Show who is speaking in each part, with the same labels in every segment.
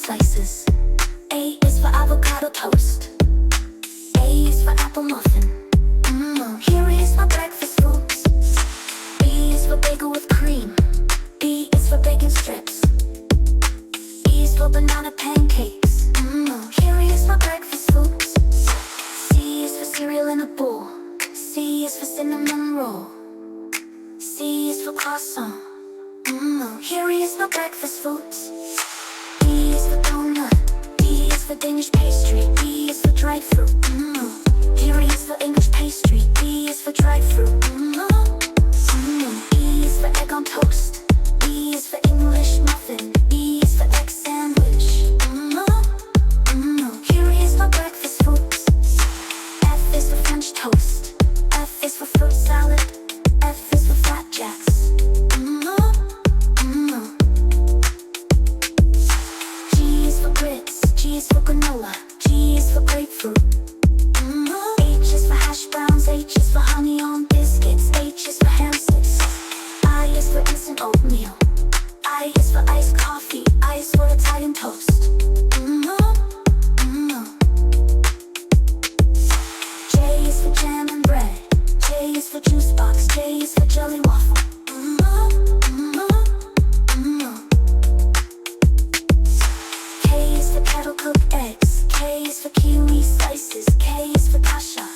Speaker 1: slices. A is for avocado toast. A is for apple muffin. Here is my breakfast foods. B is for bagel with cream. B is for bacon strips. E is for banana pancakes. Here is my breakfast foods. C is for cereal in a bowl. C is for cinnamon roll. C is for croissant. Here is my breakfast foods. D is for donut. D is for Danish pastry. D is for dried fruit. Here is for English pastry. D is for dried fruit. E is for egg on toast. E is for English muffin. E is for egg sandwich. Here is my breakfast foods. F is for French toast. F is for fruit salad. F is for flapjacks. G is for grits. G is for granola. G is for grapefruit. H is for hash browns. H is for honey on biscuits. H is for ham sticks. I is for instant oatmeal. I is for iced coffee. I is for Italian toast. J is for jam and bread. J is for juice box. J is for jelly waffle. K is for kettle cooked eggs. K is for kiwi slices. K is for kasha.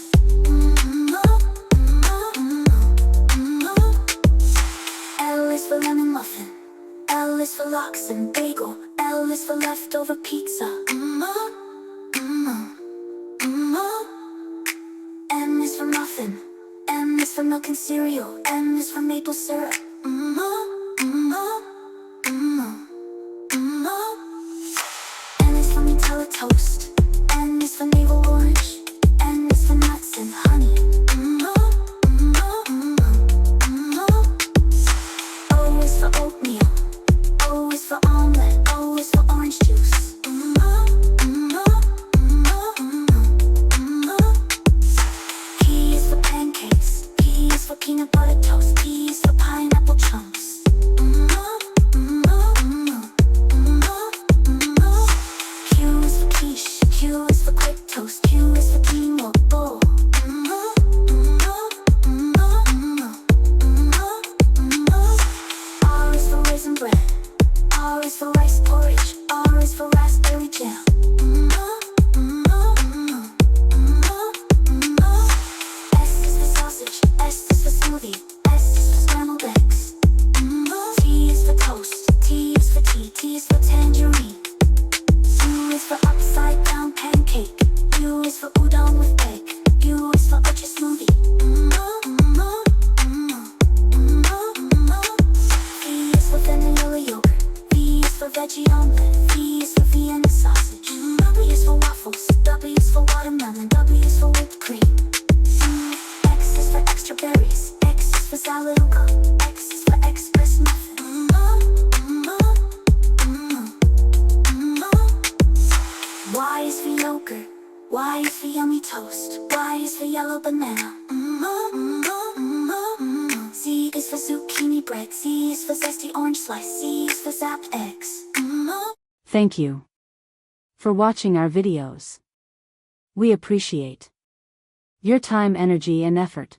Speaker 1: L is for lemon muffin. L is for lox and bagel. L is for leftover pizza. M is for muffin. M is for milk and cereal. M is for maple syrup. N is for Nutella toast. N is for navel orange. N is for nuts and honey. O is for oatmeal. O is for omelet. O is for orange juice. P is for pancakes. P is for peanut butter toast. P is for pineapple chunks. Q is for quiche. Q is for quick toast. Q is for quinoa bowl. R is for raisin bread. R is for rice porridge. R is for raspberry jam. S is for sausage. S is for smoothie. S is for scrambled eggs. T is for toast. T is for tea. T is for tangerine. U is for upside down pancake. U is for udon with egg. U is for ultra smoothie. V is for vanilla yogurt. V is for veggie omelet. V is for Vienna sausage. W is for waffles. W is for watermelon. W is for whipped cream. X is for extra berries. X is for salad. X is for express muffin. Y is for yogurt. Y is for yummy toast. Y is for yellow banana. Z is for zucchini bread. Z is for zesty orange slice. Z is for zapped eggs.
Speaker 2: Thank you for watching our videos. We appreciate your time, energy, and effort.